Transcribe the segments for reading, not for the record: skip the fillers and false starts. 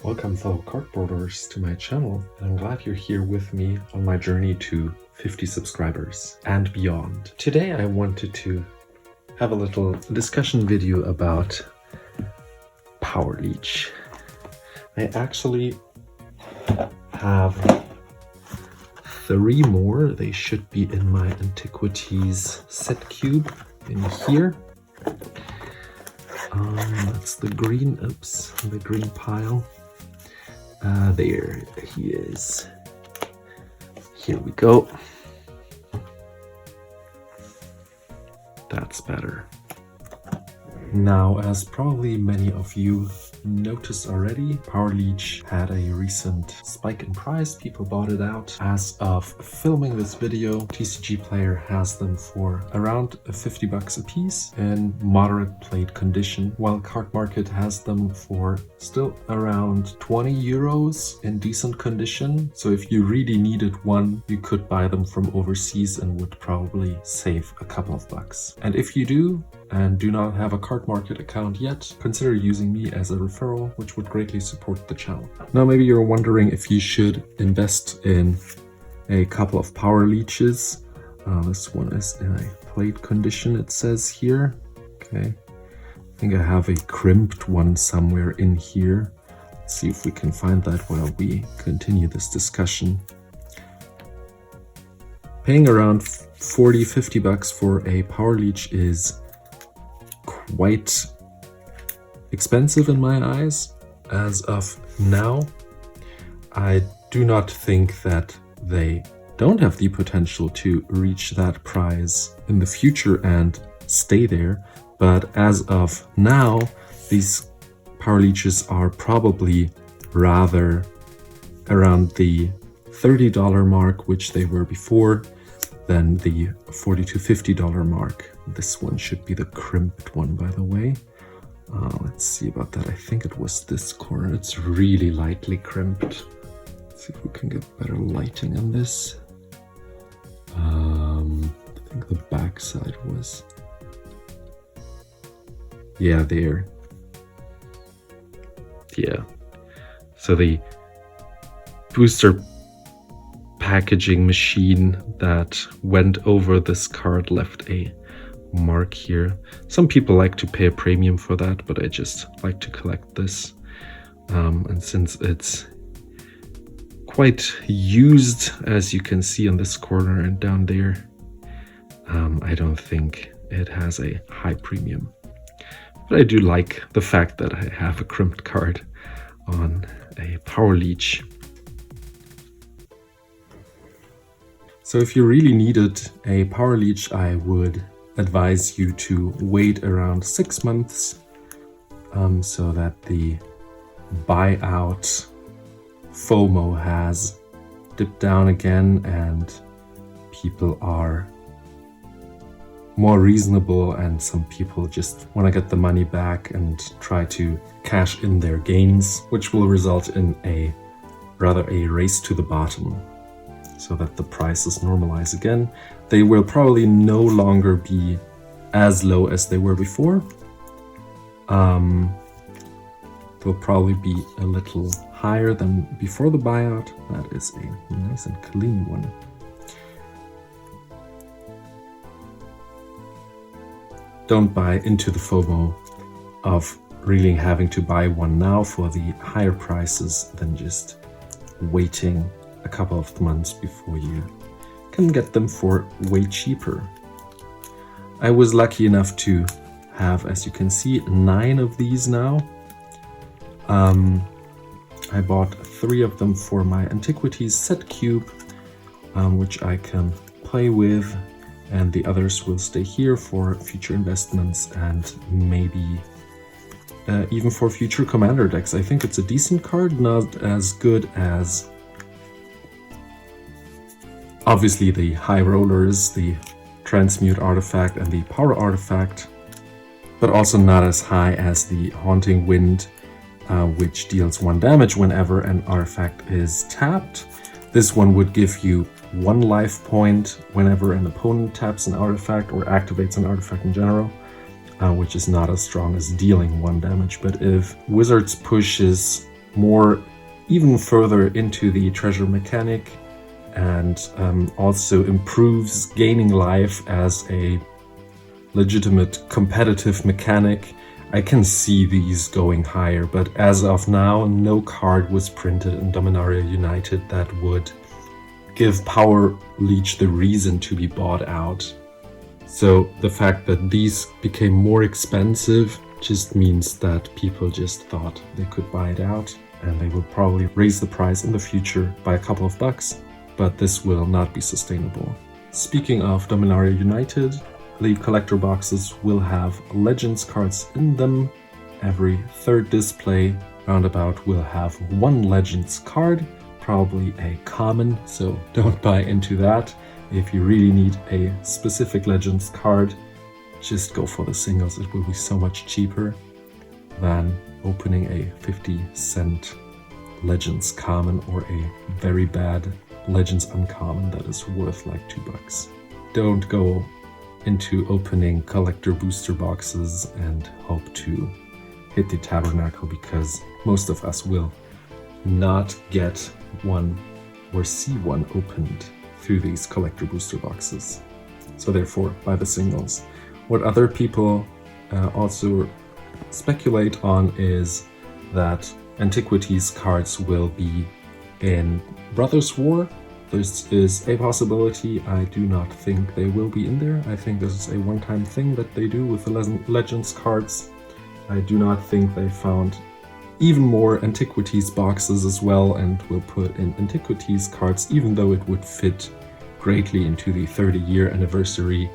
Welcome fellow cardboarders to my channel, and I'm glad you're here with me on my journey to 50 subscribers and beyond. Today I wanted to have a little discussion video about Powerleech. I actually have 3 more. They should be in my Antiquities set cube in here. That's the green, the green pile. There he is. Here we go. That's better. Now, as probably many of you noticed already, Powerleech had a recent spike in price. People bought it out. As of filming this video, TCG Player has them for around 50 bucks a piece in moderate played condition, while Cardmarket has them for still around 20 euros in decent condition. So if you really needed one, you could buy them from overseas and would probably save a couple of bucks. And if you do, and do not have a Cardmarket account yet, consider using me as a referral, which would greatly support the channel. Now maybe you're wondering if you should invest in a couple of Powerleeches. This one is in a played condition, it says here. Okay, I think I have a crimped one somewhere in here. Let's see if we can find that while we continue this discussion. Paying around 40-50 bucks for a Powerleech is quite expensive in my eyes. As of now, I do not think that they don't have the potential to reach that price in the future and stay there, but as of now, these Powerleeches are probably rather around the $30 mark, which they were before, than the $40 to $50 mark. This one should be the crimped one, by the way. Let's see about that. I think it was this corner. It's really lightly crimped. Let's see if we can get better lighting on this. I think the back side was... yeah, there. Yeah. So the booster packaging machine that went over this card left a mark here. Some people like to pay a premium for that, but I just like to collect this. And since it's quite used, as you can see on this corner and down there, I don't think it has a high premium. But I do like the fact that I have a crimped card on a Powerleech. So if you really needed a Powerleech, I would advise you to wait around 6 months so that the buyout FOMO has dipped down again and people are more reasonable, and some people just want to get the money back and try to cash in their gains, which will result in a race to the bottom, so that the prices normalize again. They will probably no longer be as low as they were before. They'll probably be a little higher than before the buyout. That is a nice and clean one. Don't buy into the FOMO of really having to buy one now for the higher prices than just waiting a couple of months before you can get them for way cheaper. I was lucky enough to have, as you can see, 9 of these now. I bought 3 of them for my Antiquities set cube, which I can play with, and the others will stay here for future investments and maybe even for future commander decks. I think it's a decent card, not as good as obviously the high rollers, the transmute artifact and the power artifact, but also not as high as the haunting wind, which deals 1 damage whenever an artifact is tapped. This one would give you 1 life point whenever an opponent taps an artifact or activates an artifact in general, which is not as strong as dealing 1 damage. But if Wizards pushes more, even further into the treasure mechanic, and also improves gaining life as a legitimate competitive mechanic, I can see these going higher. But as of now, no card was printed in Dominaria United that would give Powerleech the reason to be bought out. So the fact that these became more expensive just means that people just thought they could buy it out, and they will probably raise the price in the future by a couple of bucks, but this will not be sustainable. Speaking of Dominaria United, the collector boxes will have Legends cards in them. Every third display roundabout will have one Legends card, probably a common, so don't buy into that. If you really need a specific Legends card, just go for the singles. It will be so much cheaper than opening a 50-cent Legends common or a very bad Legends uncommon that is worth like $2. Don't go into opening collector booster boxes and hope to hit the tabernacle, because most of us will not get one or see one opened through these collector booster boxes. So therefore, buy the singles. What other people also speculate on is that Antiquities cards will be in Brothers War. This is a possibility. I do not think they will be in there. I think this is a one-time thing that they do with the Legends cards. I do not think they found even more Antiquities boxes as well and will put in Antiquities cards, even though it would fit greatly into the 30-year anniversary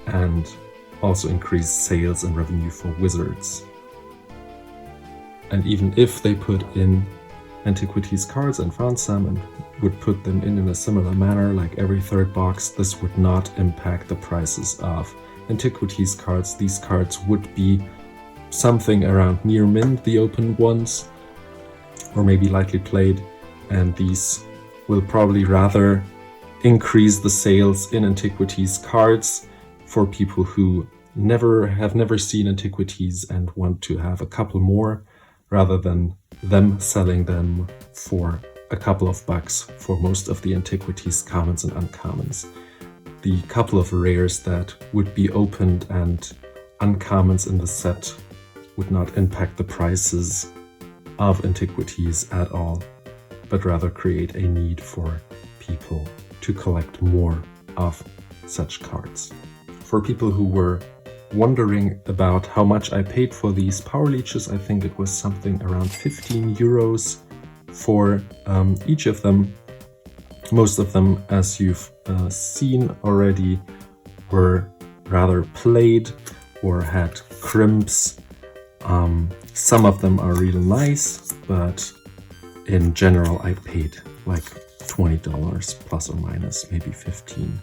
and also increase sales and revenue for Wizards. And even if they put in Antiquities cards and found some and would put them in a similar manner, like every third box, this would not impact the prices of Antiquities cards. These cards would be something around near mint, the open ones, or maybe lightly played, and these will probably rather increase the sales in Antiquities cards for people who have never seen Antiquities and want to have a couple more, rather than them selling them for a couple of bucks for most of the Antiquities commons and uncommons. The couple of rares that would be opened and uncommons in the set would not impact the prices of Antiquities at all, but rather create a need for people to collect more of such cards. For people who were wondering about how much I paid for these Powerleeches, I think it was something around 15 euros for each of them. Most of them, as you've seen already, were rather played or had crimps. Some of them are real nice, but in general I paid like $20 plus or minus, maybe 15.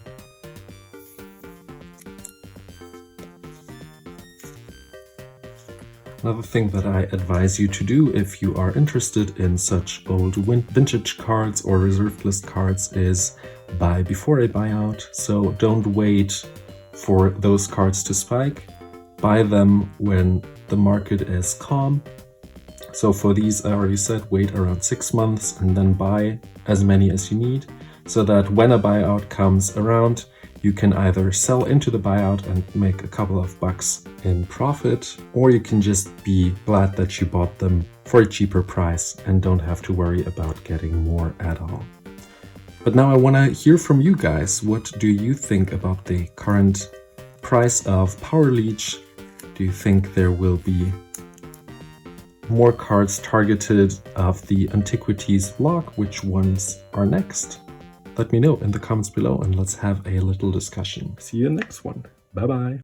Another thing that I advise you to do if you are interested in such old vintage cards or reserved list cards is buy before a buyout. So don't wait for those cards to spike. Buy them when the market is calm. So for these, I already said, wait around 6 months and then buy as many as you need, so that when a buyout comes around, you can either sell into the buyout and make a couple of bucks in profit, or you can just be glad that you bought them for a cheaper price and don't have to worry about getting more at all. But now I want to hear from you guys. What do you think about the current price of Powerleech? Do you think there will be more cards targeted of the Antiquities block? Which ones are next? Let me know in the comments below and let's have a little discussion. See you in the next one. Bye bye.